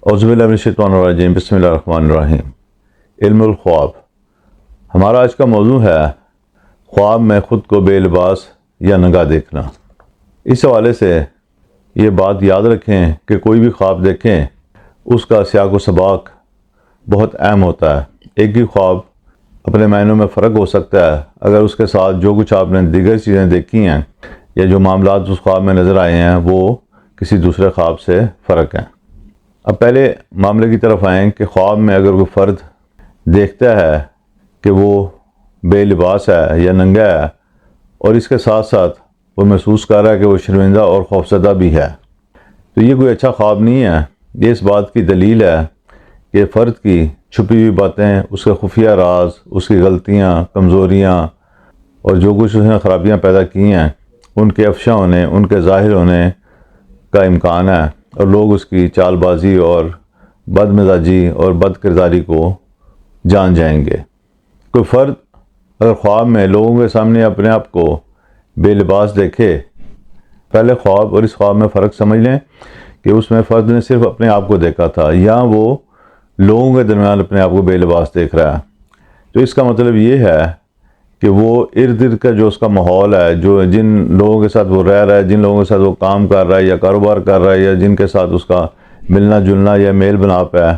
اعوذ باللہ من الشیطان الرجیم، بسم اللہ الرحمن الرحیم۔ علم الخواب۔ ہمارا آج کا موضوع ہے خواب میں خود کو بے لباس یا ننگا دیکھنا۔ اس حوالے سے یہ بات یاد رکھیں کہ کوئی بھی خواب دیکھیں اس کا سیاق و سباق بہت اہم ہوتا ہے۔ ایک ہی خواب اپنے معنوں میں فرق ہو سکتا ہے اگر اس کے ساتھ جو کچھ آپ نے دیگر چیزیں دیکھی ہیں یا جو معاملات اس خواب میں نظر آئے ہیں وہ کسی دوسرے خواب سے فرق ہیں۔ اب پہلے معاملے کی طرف آئیں کہ خواب میں اگر کوئی فرد دیکھتا ہے کہ وہ بے لباس ہے یا ننگا ہے اور اس کے ساتھ ساتھ وہ محسوس کر رہا ہے کہ وہ شرمندہ اور خوفزدہ بھی ہے، تو یہ کوئی اچھا خواب نہیں ہے۔ یہ اس بات کی دلیل ہے کہ فرد کی چھپی ہوئی باتیں، اس کے خفیہ راز، اس کی غلطیاں، کمزوریاں اور جو کچھ اس نے خرابیاں پیدا کی ہیں ان کے افشا ہونے، ان کے ظاہر ہونے کا امکان ہے، اور لوگ اس کی چال بازی اور بد مزاجی اور بد کرداری کو جان جائیں گے۔ کوئی فرد اگر خواب میں لوگوں کے سامنے اپنے آپ کو بے لباس دیکھے، پہلے خواب اور اس خواب میں فرق سمجھ لیں کہ اس میں فرد نے صرف اپنے آپ کو دیکھا تھا، یا وہ لوگوں کے درمیان اپنے آپ کو بے لباس دیکھ رہا ہے۔ تو اس کا مطلب یہ ہے کہ وہ ارد گرد کا جو اس کا ماحول ہے، جو جن لوگوں کے ساتھ وہ رہ رہا ہے، جن لوگوں کے ساتھ وہ کام کر رہا ہے یا کاروبار کر رہا ہے یا جن کے ساتھ اس کا ملنا جلنا یا میل بناپ ہے،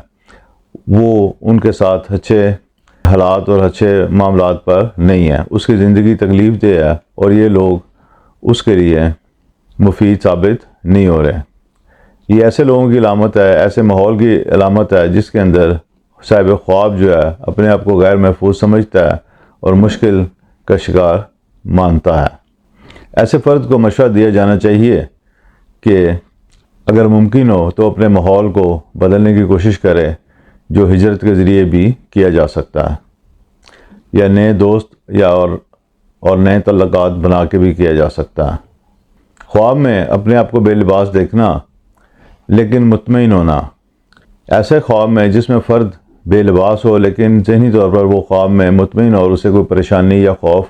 وہ ان کے ساتھ اچھے حالات اور اچھے معاملات پر نہیں ہے۔ اس کی زندگی تکلیف دہ ہے اور یہ لوگ اس کے لیے مفید ثابت نہیں ہو رہے۔ یہ ایسے لوگوں کی علامت ہے، ایسے ماحول کی علامت ہے جس کے اندر صاحب خواب جو ہے اپنے آپ کو غیر محفوظ سمجھتا ہے اور مشکل کا شکار مانتا ہے۔ ایسے فرد کو مشورہ دیا جانا چاہیے کہ اگر ممکن ہو تو اپنے ماحول کو بدلنے کی کوشش کرے، جو ہجرت کے ذریعے بھی کیا جا سکتا ہے، یا نئے دوست یا اور نئے تعلقات بنا کے بھی کیا جا سکتا ہے۔ خواب میں اپنے آپ کو بے لباس دیکھنا لیکن مطمئن ہونا۔ ایسے خواب میں جس میں فرد بے لباس ہو لیکن ذہنی طور پر وہ خواب میں مطمئن اور اسے کوئی پریشانی یا خوف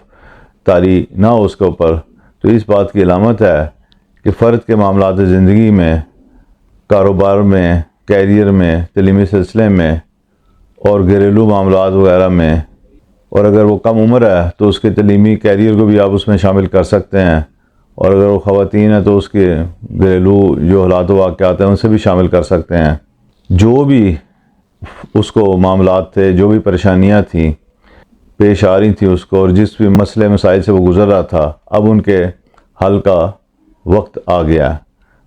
طاری نہ ہو اس کے اوپر، تو اس بات کی علامت ہے کہ فرد کے معاملات زندگی میں، کاروبار میں، کیریئر میں، تعلیمی سلسلے میں اور گھریلو معاملات وغیرہ میں، اور اگر وہ کم عمر ہے تو اس کے تعلیمی کیریئر کو بھی آپ اس میں شامل کر سکتے ہیں، اور اگر وہ خواتین ہیں تو اس کے گھریلو جو حالات و واقعات ہیں ان سے بھی شامل کر سکتے ہیں۔ جو بھی اس کو معاملات تھے، جو بھی پریشانیاں تھیں پیش آ رہی تھیں اس کو، اور جس بھی مسئلے مسائل سے وہ گزر رہا تھا، اب ان کے حل کا وقت آ گیا ہے۔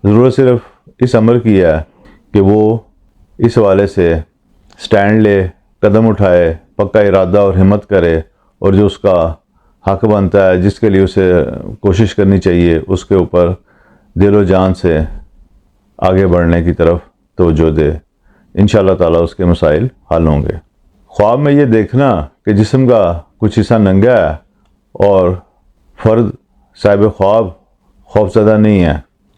ضرورت صرف اس امر کی ہے کہ وہ اس حوالے سے سٹینڈ لے، قدم اٹھائے، پکا ارادہ اور ہمت کرے، اور جو اس کا حق بنتا ہے، جس کے لیے اسے کوشش کرنی چاہیے، اس کے اوپر دل و جان سے آگے بڑھنے کی طرف توجہ دے۔ انشاءاللہ تعالیٰ اس کے مسائل حل ہوں گے۔ خواب میں یہ دیکھنا کہ جسم کا کچھ حصہ ننگا ہے اور فرد صاحب خواب خوفزدہ نہیں ہے،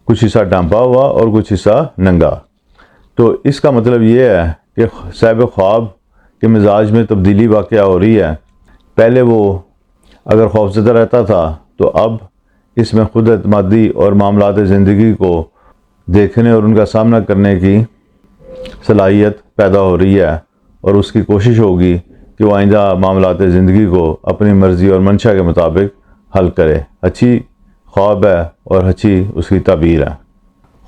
کچھ حصہ ڈھانپا ہوا اور کچھ حصہ ننگا، تو اس کا مطلب یہ ہے کہ صاحب خواب کے مزاج میں تبدیلی واقع ہو رہی ہے۔ پہلے وہ اگر خوفزدہ رہتا تھا تو اب اس میں خود اعتمادی اور معاملات زندگی کو دیکھنے اور ان کا سامنا کرنے کی صلاحیت پیدا ہو رہی ہے، اور اس کی کوشش ہوگی کہ وہ آئندہ معاملات زندگی کو اپنی مرضی اور منشا کے مطابق حل کرے۔ اچھی خواب ہے اور اچھی اس کی تعبیر ہے۔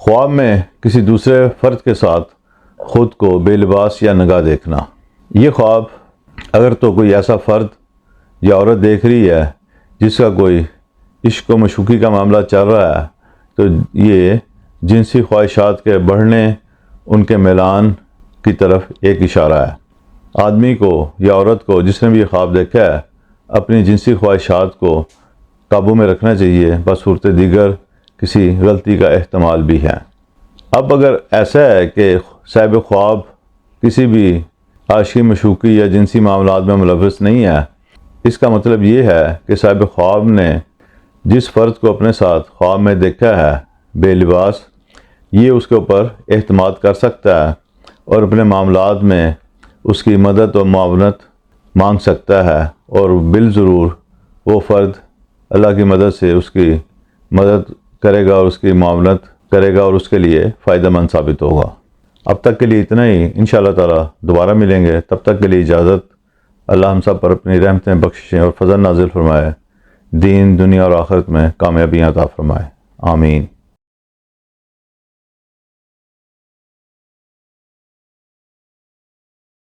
خواب میں کسی دوسرے فرد کے ساتھ خود کو بے لباس یا ننگا دیکھنا۔ یہ خواب اگر تو کوئی ایسا فرد یا عورت دیکھ رہی ہے جس کا کوئی عشق و مشوقی کا معاملہ چل رہا ہے، تو یہ جنسی خواہشات کے بڑھنے، ان کے میلان کی طرف ایک اشارہ ہے۔ آدمی کو یا عورت کو جس نے بھی یہ خواب دیکھا ہے اپنی جنسی خواہشات کو قابو میں رکھنا چاہیے، بصورت دیگر کسی غلطی کا احتمال بھی ہے۔ اب اگر ایسا ہے کہ صاحب خواب کسی بھی عاشقی مشوقی یا جنسی معاملات میں ملوث نہیں ہے، اس کا مطلب یہ ہے کہ صاحب خواب نے جس فرد کو اپنے ساتھ خواب میں دیکھا ہے بے لباس، یہ اس کے اوپر اعتماد کر سکتا ہے اور اپنے معاملات میں اس کی مدد و معاونت مانگ سکتا ہے، اور بالضرور وہ فرد اللہ کی مدد سے اس کی مدد کرے گا اور اس کی معاونت کرے گا اور اس کے لیے فائدہ مند ثابت ہوگا۔ اب تک کے لیے اتنا ہی، انشاءاللہ تعالی دوبارہ ملیں گے، تب تک کے لیے اجازت۔ اللہ ہم سب پر اپنی رحمتیں، بخششیں اور فضل نازل فرمائے، دین، دنیا اور آخرت میں کامیابیاں عطا فرمائے، آمین۔